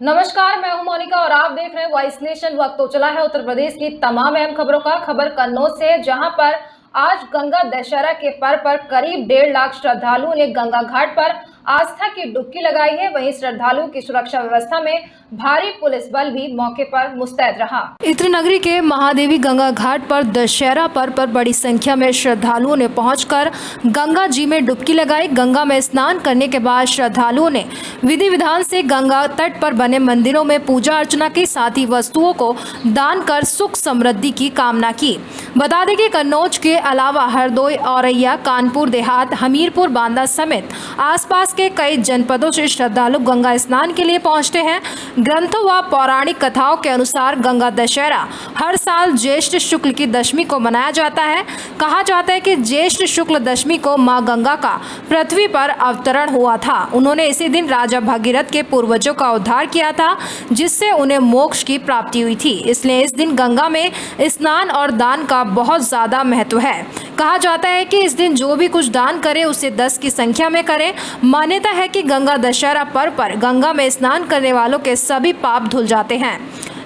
नमस्कार, मैं हूं मोनिका और आप देख रहे हैं वॉइस नेशन। वक्त तो चला है उत्तर प्रदेश की तमाम अहम खबरों का। खबर कन्नौज से है, जहां पर आज गंगा दशहरा के पर्व पर करीब 1.5 लाख श्रद्धालुओं ने गंगा घाट पर आस्था की डुबकी लगाई है। वहीं श्रद्धालुओं की सुरक्षा व्यवस्था में भारी पुलिस बल भी मौके पर मुस्तैद रहा। इत्र नगरी के महादेवी गंगा घाट पर दशहरा पर्व पर बड़ी संख्या में श्रद्धालुओं ने पहुंचकर गंगा जी में डुबकी लगाई। गंगा में स्नान करने के बाद श्रद्धालुओं ने विधि विधान से गंगा तट पर बने मंदिरों में पूजा अर्चना की, साथ ही वस्तुओं को दान कर सुख समृद्धि की कामना की। बता दें कि कन्नौज के अलावा हरदोई, औरैया, कानपुर देहात, हमीरपुर, बांदा समेत आसपास के कई जनपदों से श्रद्धालु गंगा स्नान के लिए पहुंचते हैं। ग्रंथों व पौराणिक कथाओं के अनुसार गंगा दशहरा हर साल ज्येष्ठ शुक्ल की दशमी को मनाया जाता है। कहा जाता है कि ज्येष्ठ शुक्ल दशमी को मां गंगा का पृथ्वी पर अवतरण हुआ था। उन्होंने इसी दिन राजा भगीरथ के पूर्वजों का उद्धार किया था, जिससे उन्हें मोक्ष की प्राप्ति हुई थी। इसलिए इस दिन गंगा में स्नान और दान का बहुत ज्यादा महत्व है। कहा जाता है कि इस दिन जो भी कुछ दान करे उसे 10 की संख्या में करें। मान्यता है कि गंगा दशहरा पर्व पर गंगा में स्नान करने वालों के सभी पाप धुल जाते हैं।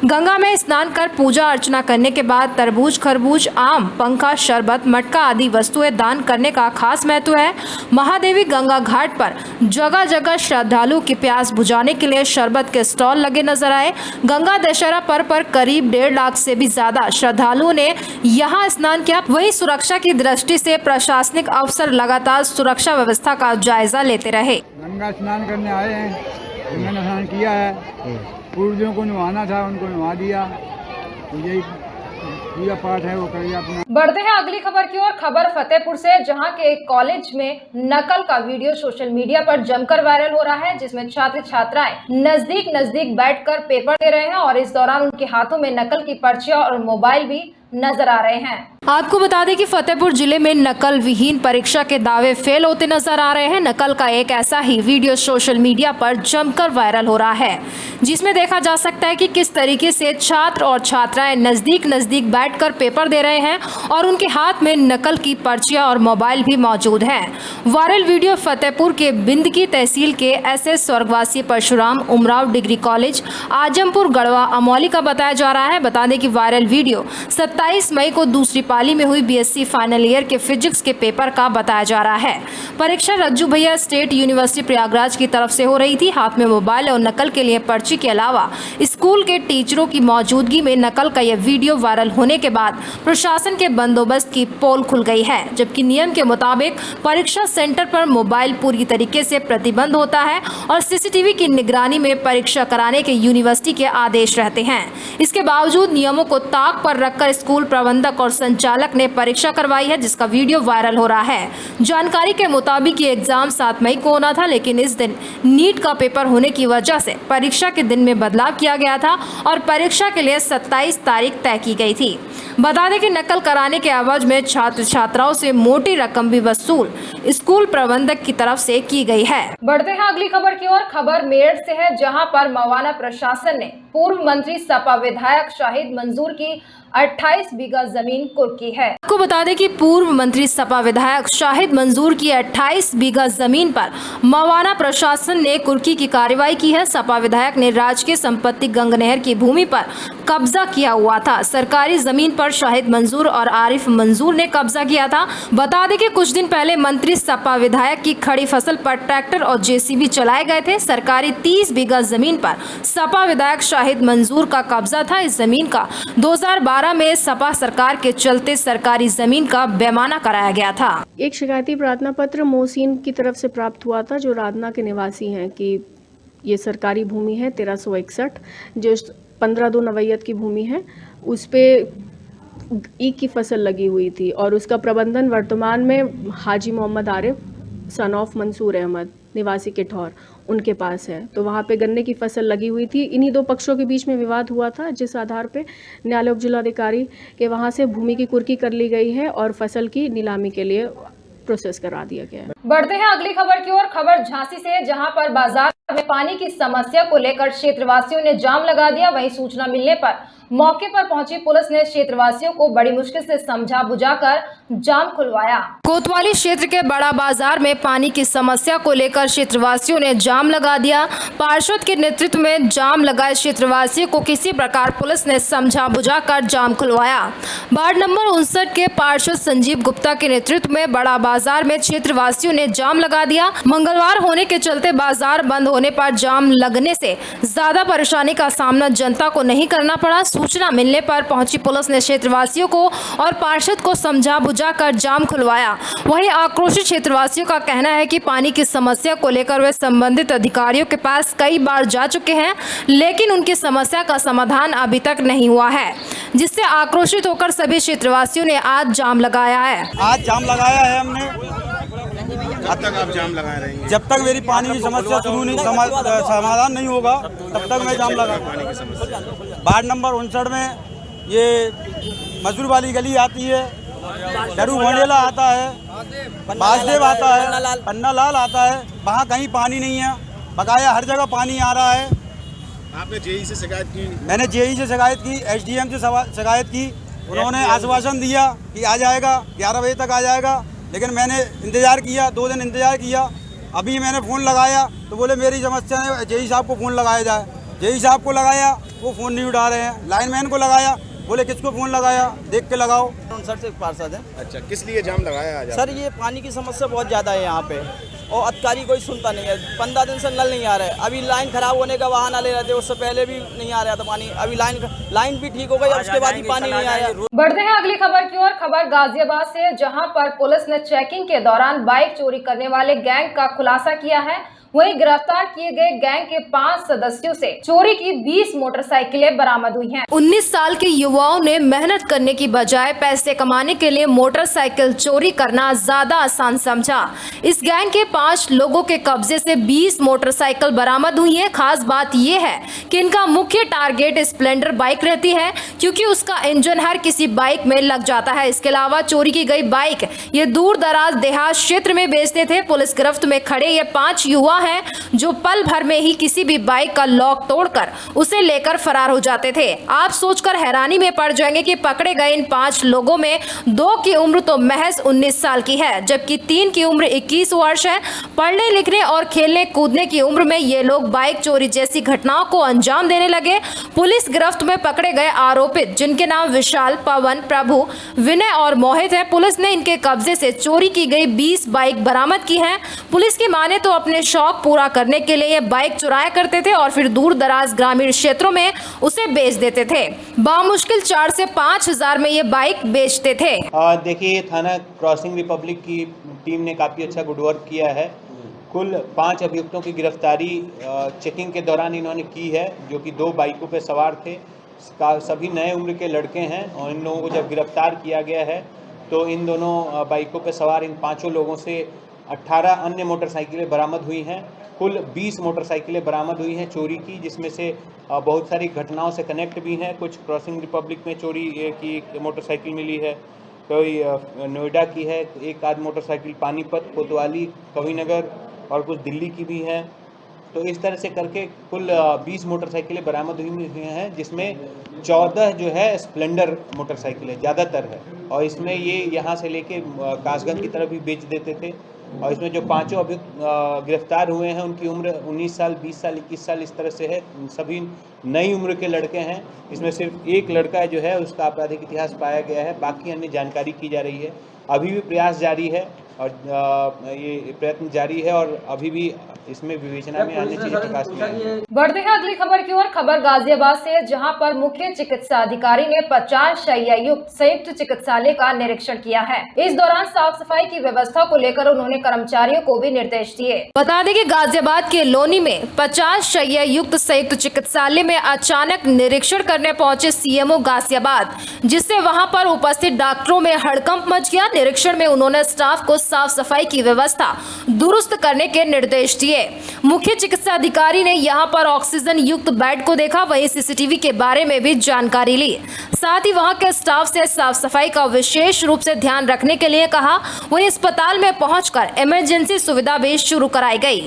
गंगा में स्नान कर पूजा अर्चना करने के बाद तरबूज, खरबूज, आम, पंखा, शरबत, मटका आदि वस्तुएं दान करने का खास महत्व है। महादेवी गंगा घाट पर जगह जगह श्रद्धालुओं की प्यास बुझाने के लिए शरबत के स्टॉल लगे नजर आए। गंगा दशहरा पर्व पर करीब 1.5 लाख से भी ज्यादा श्रद्धालुओं ने यहाँ स्नान किया। वहीं सुरक्षा की दृष्टि से प्रशासनिक अफसर लगातार सुरक्षा व्यवस्था का जायजा लेते रहे। गंगा स्नान करने आए हैं, गंगा स्नान किया है, पूर्वजों को नहाना था, उनको नहा दिया, तो यही पूजा पाठ है वो करिए अपना। बढ़ते हैं अगली खबर की ओर। खबर फतेहपुर से, जहां के एक कॉलेज में नकल का वीडियो सोशल मीडिया पर जमकर वायरल हो रहा है, जिसमें छात्र छात्राएं नजदीक बैठकर पेपर दे रहे हैं और इस दौरान उनके हाथों में नकल की पर्चियां और मोबाइल भी नजर आ रहे हैं। आपको बता दें कि फतेहपुर जिले में नकल विहीन परीक्षा के दावे फेल होते नजर आ रहे हैं। नकल का एक ऐसा ही वीडियो सोशल मीडिया पर जमकर वायरल हो रहा है, जिसमें देखा जा सकता है कि किस तरीके से छात्र और छात्राएं नजदीक बैठकर पेपर दे रहे हैं और उनके हाथ में नकल की पर्चियां और मोबाइल भी मौजूद है। वायरल वीडियो फतेहपुर के बिंदकी तहसील के SS स्वर्गवासी परशुराम उमराव डिग्री कॉलेज, आजमपुर गढ़वा, अमौली का बताया जा रहा है। बता दें कि वायरल वीडियो 27 मई को दूसरी पाली में हुई BSc फाइनल ईयर के फिजिक्स के पेपर का बताया जा रहा है। परीक्षा रज्जू भैया स्टेट यूनिवर्सिटी प्रयागराज की तरफ से हो रही थी। हाथ में मोबाइल और नकल के लिए पर्ची के अलावा स्कूल के टीचरों की मौजूदगी में नकल का यह वीडियो वायरल होने के बाद प्रशासन के बंदोबस्त की पोल खुल गई है, जबकि नियम के मुताबिक परीक्षा सेंटर पर मोबाइल पूरी तरीके से प्रतिबंध होता है और CCTV की निगरानी में परीक्षा कराने के यूनिवर्सिटी के आदेश रहते हैं। इसके बावजूद नियमों को ताक पर रखकर स्कूल प्रबंधक और संचालक ने परीक्षा करवाई है, जिसका वीडियो वायरल हो रहा है। जानकारी के मुताबिक ये एग्जाम 7 मई को होना था, लेकिन इस दिन नीट का पेपर होने की वजह से परीक्षा के दिन में बदलाव किया गया था और परीक्षा के लिए 27 तारीख तय की गई थी। बता दें कि नकल कराने के एवज में छात्र छात्राओं से मोटी रकम भी वसूल स्कूल प्रबंधक की तरफ से की गई है। बढ़ते हैं अगली खबर की ओर। खबर मेरठ से है, जहां पर मवाना प्रशासन ने पूर्व मंत्री सपा विधायक शाहिद मंजूर की 28 बीघा जमीन कुर्की है। आपको बता दें कि पूर्व मंत्री सपा विधायक शाहिद मंजूर की 28 बीघा जमीन पर मवाना प्रशासन ने कुर्की की कार्रवाई की है। सपा विधायक ने राजकीय संपत्ति गंगनहर की भूमि पर कब्जा किया हुआ था। सरकारी जमीन पर शाहिद मंजूर और आरिफ मंजूर ने कब्जा किया था। बता दें कि कुछ दिन पहले मंत्री सपा विधायक की खड़ी फसल पर ट्रैक्टर और JCB चलाए गए थे। सरकारी 30 बीघा जमीन पर सपा विधायक शाहिद मंजूर का कब्जा था। इस जमीन का 2012 में सपा सरकार के चलते सरकारी जमीन का बेमाना कराया गया था। एक शिकायती प्रार्थना पत्र मोहसिन की तरफ से प्राप्त हुआ था, जो राधना के निवासी हैं, कि ये सरकारी भूमि है 1361, जो 15/2 नवैयत की भूमि है, उस पे ईख की फसल लगी हुई थी और उसका प्रबंधन वर्तमान में हाजी मोहम्मद आरिफ सन ऑफ मंसूर अहमद निवासी किठौर उनके पास है। तो वहाँ पे गन्ने की फसल लगी हुई थी। इन्हीं दो पक्षों के बीच में विवाद हुआ था, जिस आधार पे न्यायालय उप जिलाधिकारी के वहाँ से भूमि की कुर्की कर ली गई है और फसल की नीलामी के लिए प्रोसेस करा दिया गया है। बढ़ते हैं अगली खबर की ओर। खबर झांसी से है, जहां पर बाजार में पानी की समस्या को लेकर क्षेत्रवासियों ने जाम लगा दिया। वहीं सूचना मिलने पर मौके पर पहुंची पुलिस ने क्षेत्रवासियों को बड़ी मुश्किल से समझा बुझाकर जाम खुलवाया। कोतवाली क्षेत्र के बड़ा बाजार में पानी की समस्या को लेकर क्षेत्रवासियों ने जाम लगा दिया। पार्षद के नेतृत्व में जाम लगाए क्षेत्रवासियों को किसी प्रकार पुलिस ने समझा बुझाकर जाम खुलवाया। वार्ड नंबर 59 के पार्षद संजीव गुप्ता के नेतृत्व में बड़ा बाजार में क्षेत्रवासियों ने जाम लगा दिया। मंगलवार होने के चलते बाजार बंद होने पर जाम लगने से ज्यादा परेशानी का सामना जनता को नहीं करना पड़ा। सूचना मिलने पर पहुंची पुलिस ने क्षेत्रवासियों को और पार्षद को समझा बुझाकर जाम खुलवाया। वहीं आक्रोशित क्षेत्रवासियों का कहना है कि पानी की समस्या को लेकर वे संबंधित अधिकारियों के पास कई बार जा चुके हैं, लेकिन उनकी समस्या का समाधान अभी तक नहीं हुआ है, जिससे आक्रोशित होकर सभी क्षेत्रवासियों ने आज जाम लगाया है। आज जाम लगाया है हमने। कब तक आप जाम लगाए रहेंगे? जब तक मेरी पानी की समस्या समाधान नहीं होगा तब तक मैं जाम लगा। पानी की समस्या वार्ड नंबर 59 में ये मजदूर वाली गली आती है, डरू भोंडेला आता है, बासदेव आता है, पन्ना लाल आता है, वहाँ कहीं पानी नहीं है। बकाया हर जगह पानी आ रहा है। आपने जेई से शिकायत की? मैंने जेई से शिकायत की, एसडीएम से शिकायत की। उन्होंने आश्वासन दिया कि आ जाएगा, 11 बजे तक आ जाएगा, लेकिन मैंने इंतज़ार किया, 2 दिन इंतज़ार किया। अभी मैंने फ़ोन लगाया तो बोले मेरी समस्या है, जेई साहब को फ़ोन लगाया जाए। जेई साहब को लगाया, वो फ़ोन नहीं उठा रहे हैं। लाइनमैन को लगाया, बोले किसको फ़ोन लगाया, देख के लगाओ। 59 से पार्षद है। अच्छा, किस लिए जाम लगाया आज? सर ये पानी की समस्या बहुत ज़्यादा है यहाँ पे, और अधिकारी कोई सुनता नहीं है। 15 दिन से नल नहीं आ रहा है। अभी लाइन खराब होने का बहाना ले रहे थे, उससे पहले भी नहीं आ रहा था पानी। अभी लाइन भी ठीक हो गई, उसके बाद ही पानी नहीं आया। बढ़ते हैं अगली खबर की ओर। खबर गाजियाबाद से, जहां पर पुलिस ने चेकिंग के दौरान बाइक चोरी करने वाले गैंग का खुलासा किया है। वहीं गिरफ्तार किए गए गैंग के 5 सदस्यों से चोरी की 20 मोटरसाइकिलें बरामद हुई हैं। 19 साल के युवाओं ने मेहनत करने की बजाय पैसे कमाने के लिए मोटरसाइकिल चोरी करना ज्यादा आसान समझा। इस गैंग के 5 लोगों के कब्जे से 20 मोटरसाइकिल बरामद हुई है। खास बात यह है कि इनका मुख्य टारगेट स्प्लेंडर बाइक रहती है, क्योंकि उसका इंजन हर किसी बाइक में लग जाता है। इसके अलावा चोरी की गई बाइक ये दूर दराज देहात क्षेत्र में बेचते थे। पुलिस गिरफ्त में खड़े ये 5 युवा हैं जो पल भर में ही किसी भी बाइक का लॉक तोड़कर उसे लेकर फरार हो जाते थे। आप सोचकर हैरानी में पड़ जाएंगे कि पकड़े गए इन 5 लोगों में 2 की उम्र तो महज 19 साल की है, जबकि 3 की उम्र 21 वर्ष है। पढ़ने लिखने और खेलने कूदने की उम्र में ये लोग बाइक चोरी जैसी घटनाओं को अंजाम देने लगे। पुलिस गिरफ्त में पकड़े गए आरोपित, जिनके नाम विशाल, पवन, प्रभु, विनय और मोहित है, पुलिस ने इनके कब्जे से चोरी की गई 20 बाइक बरामद की है। पुलिस की माने तो अपने शौक पूरा करने के लिए ये बाइक चुराया करते थे और फिर दूर दराज ग्रामीण क्षेत्रों में उसे बेच देते थे। बामुश्किल 4 से 5 हजार में ये बाइक बेचते थे। देखिए, थाना क्रॉसिंग रिपब्लिक की टीम ने काफ़ी अच्छा गुड वर्क किया है। कुल 5 अभियुक्तों की गिरफ्तारी चेकिंग के दौरान इन्होंने की है, जो कि 2 बाइकों पर सवार थे। सभी नए उम्र के लड़के हैं और इन लोगों को जब गिरफ्तार किया गया है तो इन दोनों बाइकों पर सवार इन 5 लोगों से 18 अन्य मोटरसाइकिलें बरामद हुई हैं। कुल 20 मोटरसाइकिलें बरामद हुई हैं चोरी की, जिसमें से बहुत सारी घटनाओं से कनेक्ट भी हैं। कुछ क्रॉसिंग रिपब्लिक में चोरी की मोटरसाइकिल मिली है, कोई नोएडा की है, एक आध मोटरसाइकिल पानीपत, कोतवाली, कविनगर और कुछ दिल्ली की भी है। तो इस तरह से करके कुल 20 मोटरसाइकिलें बरामद हुई हैं, जिसमें 14 जो है स्प्लेंडर मोटरसाइकिलें ज़्यादातर है, और इसमें ये यहाँ से लेके कासगंज की तरफ भी बेच देते थे। और इसमें जो 5 अभियुक्त गिरफ्तार हुए हैं उनकी उम्र 19 साल, 20 साल, 21 साल इस तरह से है। सभी नई उम्र के लड़के हैं। इसमें सिर्फ एक लड़का जो है उसका आपराधिक इतिहास पाया गया है, बाकी अन्य जानकारी की जा रही है। अभी भी प्रयास जारी है और ये प्रयत्न जारी है और अभी भी इसमें विवेचना में अन्य चीजें प्रकाश में आई। बढ़ते हैं अगली खबर की ओर। खबर गाजियाबाद से, जहां पर मुख्य चिकित्सा अधिकारी ने 50 शैय्या युक्त संयुक्त चिकित्सालय का निरीक्षण किया है। इस दौरान साफ सफाई की व्यवस्था को लेकर उन्होंने कर्मचारियों को भी निर्देश दिए। बता दें कि गाजियाबाद के लोनी में 50 शैय्या युक्त संयुक्त चिकित्सालय में अचानक निरीक्षण करने पहुंचे सीएमओ गाजियाबाद, जिससे वहां पर उपस्थित डॉक्टरों में हड़कंप मच गया। निरीक्षण में उन्होंने स्टाफ को साफ सफाई की व्यवस्था दुरुस्त करने के निर्देश दिए। मुख्य चिकित्सा अधिकारी ने यहां पर ऑक्सीजन युक्त बेड को देखा, वहीं सीसीटीवी के बारे में भी जानकारी ली। साथ ही वहां के स्टाफ से साफ सफाई का विशेष रूप से ध्यान रखने के लिए कहा। वहीं अस्पताल में पहुंचकर इमरजेंसी सुविधा भी शुरू कराई गई।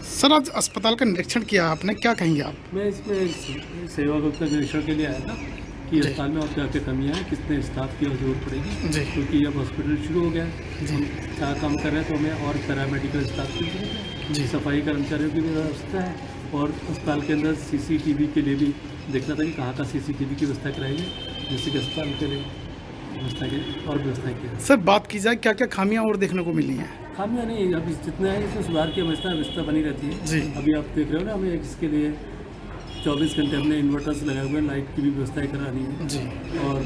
सर, आज अस्पताल का निरीक्षण किया आपने, क्या कहेंगे आप? मैं इसमें सेवा गुप्त निरीक्षण के लिए आया था। कि अस्पताल में और क्या क्या कमियाँ हैं, कितने स्टाफ की जरूरत पड़ेगी, क्योंकि अब हॉस्पिटल शुरू हो गया है, हम क्या काम कर रहे हैं तो हमें और पैरामेडिकल स्टाफ की जरूरत है, सफाई कर्मचारियों की व्यवस्था है, और अस्पताल के अंदर CCTV के लिए भी देखना था कि कहाँ का CCTV की व्यवस्था कराएंगे, जिससे कि अस्पताल के लिए व्यवस्था की और व्यवस्था की। सर बात की जाए क्या क्या खामियां और देखने को मिली हैं? खामियाँ नहीं, अभी जितना है इसमें सुधार की व्यवस्था बनी रहती है जी। अभी आप देख रहे हो ना, हमें इसके लिए 24 घंटे हमने इन्वर्टर्स लगाए हुए हैं, लाइट की भी व्यवस्थाएं करानी है जी। और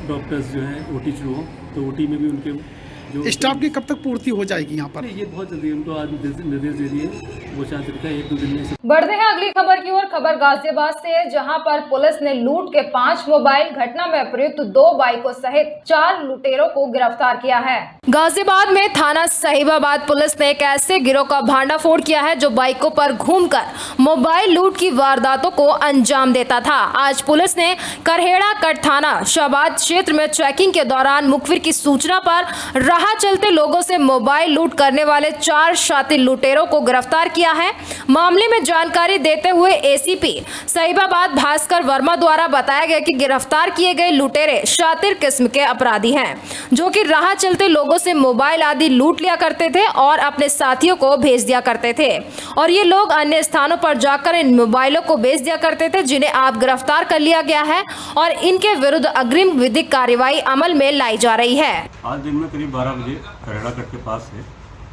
डॉक्टर्स जो हैं OT शुरू हो तो OT में भी उनके जो स्टाफ की कब तक पूर्ति हो जाएगी यहाँ पर? ये बहुत जल्दी उनको आज निर्देश दे दिए, वो चाहते हैं 1-2 दिन में। बढ़ते हैं अगली खबर की ओर। खबर गाजियाबाद से है, जहां पर पुलिस ने लूट के 5 मोबाइल, घटना में प्रयुक्त 2 बाइकों सहित 4 लुटेरों को गिरफ्तार किया है। गाजियाबाद में थाना साहिबाबाद पुलिस ने एक ऐसे गिरोह का भांडाफोड़ किया है जो बाइकों पर घूमकर मोबाइल लूट की वारदातों को अंजाम देता था। आज पुलिस ने करहेड़ा कट थाना शाहबाद क्षेत्र में चेकिंग के दौरान मुखबिर की सूचना पर राह चलते लोगों से मोबाइल लूट करने वाले 4 शातिर लुटेरों को गिरफ्तार किया है। मामले में जानकारी देते हुए ACP साहिबाबाद भास्कर वर्मा द्वारा बताया गया कि गिरफ्तार किए गए लुटेरे शातिर किस्म के अपराधी हैं, जो कि राह चलते लोगों से मोबाइल आदि लूट लिया करते थे और अपने साथियों को भेज दिया करते थे, और ये लोग अन्य स्थानों पर जाकर इन मोबाइलों को बेच दिया करते थे, जिन्हें आप गिरफ्तार कर लिया गया है और इनके विरुद्ध अग्रिम विधिक कार्रवाई अमल में लाई जा रही है। आज दिन में करीब 12 बजे करड़ा कट के पास से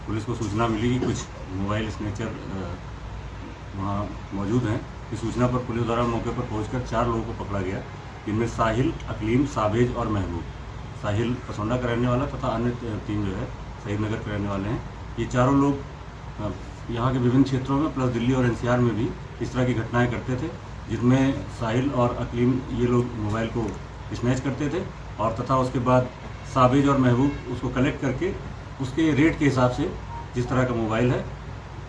पुलिस को सूचना मिली कि कुछ मोबाइल स्नैचर वहाँ मौजूद हैं। इस सूचना पर पुलिस द्वारा मौके पर पहुंचकर 4 लोगों को पकड़ा गया, जिनमें साहिल, अकलीम, साबेज और महबूब। साहिल कसौंडा का रहने वाला तथा अन्य 3 जो है शहीद नगर के रहने वाले हैं। ये चारों लोग यहाँ के विभिन्न क्षेत्रों में प्लस दिल्ली और NCR में भी इस तरह की घटनाएं करते थे, जिसमें साहिल और अकलीम ये लोग मोबाइल को स्नैच करते थे और तथा उसके बाद साबेज और महबूब उसको कलेक्ट करके उसके रेट के हिसाब से जिस तरह का मोबाइल है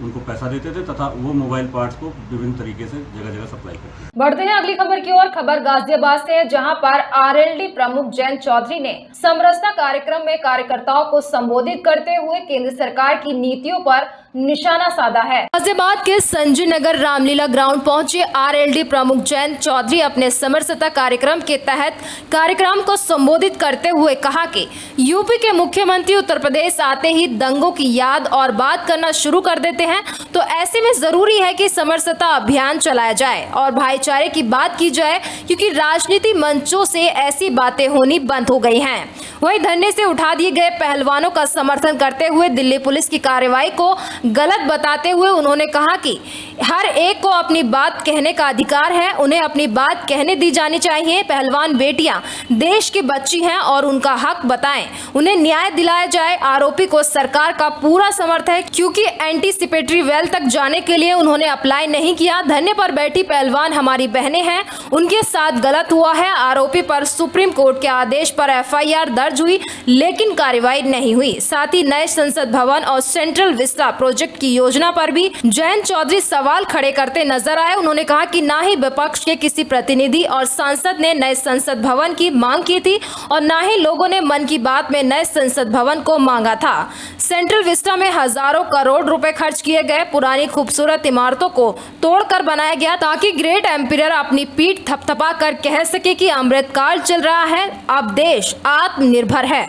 उनको पैसा देते थे तथा वो मोबाइल पार्ट्स को विभिन्न तरीके से जगह जगह सप्लाई करते थे। बढ़ते हैं अगली खबर की ओर। खबर गाजियाबाद से है, जहां पर RLD प्रमुख जयंत चौधरी ने समरसता कार्यक्रम में कार्यकर्ताओं को संबोधित करते हुए केंद्र सरकार की नीतियों पर निशाना साधा है। गाजियाबाद के संजय नगर रामलीला ग्राउंड पहुंचे RLD प्रमुख जयंत चौधरी अपने समरसता कार्यक्रम के तहत कार्यक्रम को संबोधित करते हुए कहा कि यूपी के मुख्यमंत्री उत्तर प्रदेश आते ही दंगों की याद और बात करना शुरू कर देते हैं, तो ऐसे में जरूरी है कि समरसता अभियान चलाया जाए और भाईचारे की बात की जाए, क्योंकि राजनीति मंचों से ऐसी बातें होनी बंद हो गई हैं। वहीं धरने से उठा दिए गए पहलवानों का समर्थन करते हुए दिल्ली पुलिस की कार्रवाई को गलत बताते हुए उन्होंने कहा कि हर एक को अपनी बात कहने का अधिकार है, उन्हें अपनी बात कहने दी जानी चाहिए। पहलवान बेटियां देश की बच्ची हैं और उनका हक बताएं, उन्हें न्याय दिलाया जाए। आरोपी को सरकार का पूरा समर्थन है, क्योंकि एंटीसिपेटरी वेल तक जाने के लिए उन्होंने अप्लाई नहीं किया। धरने पर बैठी पहलवान हमारी बहनें हैं, उनके साथ गलत हुआ है। आरोपी पर सुप्रीम कोर्ट के आदेश पर FIR दर्ज हुई, लेकिन कार्रवाई नहीं हुई। साथ ही नए संसद भवन और सेंट्रल विस्टा प्रोजेक्ट की योजना पर भी जयंत चौधरी सवाल खड़े करते नजर आए। उन्होंने कहा कि ना ही विपक्ष के किसी प्रतिनिधि और सांसद ने नए संसद भवन की मांग की थी और ना ही लोगों ने मन की बात में नए संसद भवन को मांगा था। सेंट्रल विस्टा में हजारों करोड़ रुपए खर्च किए गए। पुरानी खूबसूरत इमारतों को तोड़कर बनाया गया ताकि ग्रेट एम्पायर अपनी पीठ थपथपा कर कह सके कि अमृतकाल चल रहा है, अब देश आत्मनिर्भर है।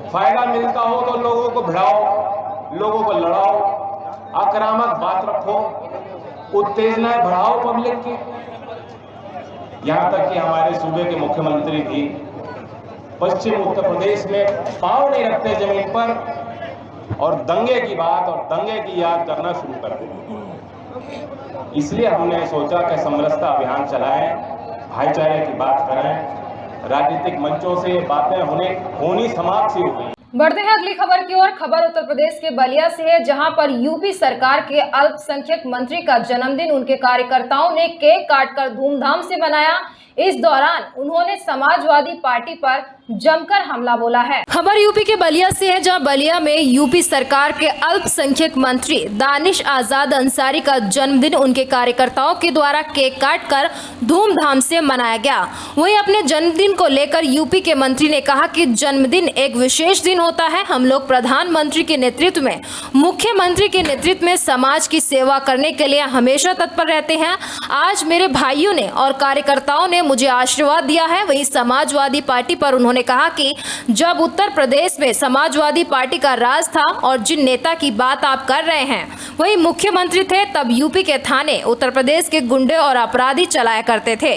फायदा मिलता हो तो लोगों को भिड़ाओ, लोगों को लड़ाओ, आक्रामक बात रखो, उत्तेजनाएं बढ़ाओ पब्लिक की। यहाँ तक कि हमारे सूबे के मुख्यमंत्री भी पश्चिम उत्तर प्रदेश में पांव नहीं रखते जमीन पर और दंगे की बात और दंगे की याद करना शुरू कर देते। इसलिए हमने सोचा कि समरसता अभियान चलाएं, भाईचारे की बात करें। राजनीतिक मंचों से बातें होनी समाप्त सी हो गई। बढ़ते हैं अगली खबर की ओर। खबर उत्तर प्रदेश के बलिया से है, जहां पर यूपी सरकार के अल्पसंख्यक मंत्री का जन्मदिन उनके कार्यकर्ताओं ने केक काटकर धूमधाम से मनाया। इस दौरान उन्होंने समाजवादी पार्टी पर जमकर हमला बोला है। खबर यूपी के बलिया से है, जहां बलिया में यूपी सरकार के अल्पसंख्यक मंत्री दानिश आजाद अंसारी का जन्मदिन उनके कार्यकर्ताओं के द्वारा केक काटकर धूमधाम से मनाया गया। वहीं अपने जन्मदिन को लेकर यूपी के मंत्री ने कहा कि जन्मदिन एक विशेष दिन होता है। हम लोग प्रधानमंत्री के नेतृत्व में, मुख्यमंत्री के नेतृत्व में समाज की सेवा करने के लिए हमेशा तत्पर रहते हैं। आज मेरे भाइयों ने और कार्यकर्ताओं ने मुझे आशीर्वाद दिया है। वहीं समाजवादी पार्टी पर उन्होंने कहा कि जब उत्तर प्रदेश में समाजवादी पार्टी का राज था और जिन नेता की बात आप कर रहे हैं वही मुख्यमंत्री थे, तब यूपी के थाने उत्तर प्रदेश के गुंडे और अपराधी चलाया करते थे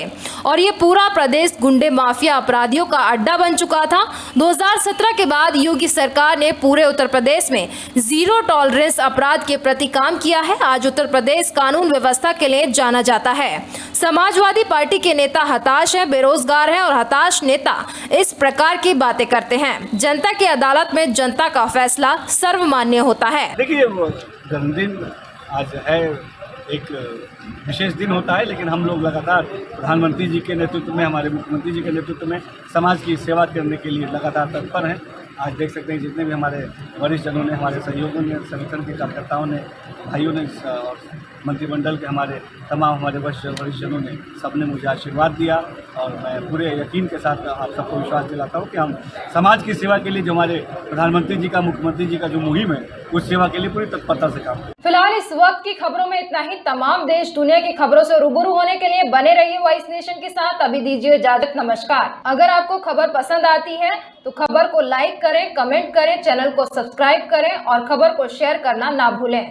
और ये पूरा प्रदेश गुंडे माफिया अपराधियों का अड्डा बन चुका था। 2017 के बाद योगी सरकार ने पूरे उत्तर प्रदेश में जीरो टॉलरेंस अपराध के प्रति काम किया है। आज उत्तर प्रदेश कानून व्यवस्था के लिए जाना जाता है। समाजवादी पार्टी के नेता हताश है, बेरोजगार है और हताश नेता इस प्रकार की बातें करते हैं। जनता की अदालत में जनता का फैसला सर्वमान्य होता है। देखिए, जन्मदिन आज है, एक विशेष दिन होता है, लेकिन हम लोग लगातार प्रधानमंत्री जी के नेतृत्व में, हमारे मुख्यमंत्री जी के नेतृत्व में समाज की सेवा करने के लिए लगातार तत्पर हैं। आज देख सकते हैं जितने भी हमारे वरिष्ठ जनों ने, हमारे सहयोगों ने, संगठन के कार्यकर्ताओं ने, भाइयों ने और मंत्रिमंडल के हमारे तमाम हमारे वरिष्ठ जनों ने, सबने मुझे आशीर्वाद दिया और मैं पूरे यकीन के साथ आप सबको विश्वास दिलाता हूँ कि हम समाज की सेवा के लिए, जो हमारे प्रधानमंत्री जी का, मुख्यमंत्री जी का जो मुहिम है, उस सेवा के लिए पूरी तत्परता से काम करें। फिलहाल इस वक्त की खबरों में इतना ही। तमाम देश दुनिया की खबरों से रूबरू होने के लिए बने रहिए वॉइस नेशन के साथ। अभी दीजिए इजाजत, नमस्कार। अगर आपको खबर पसंद आती है तो खबर को लाइक करें, कमेंट करें, चैनल को सब्सक्राइब करें और खबर को शेयर करना ना भूलें।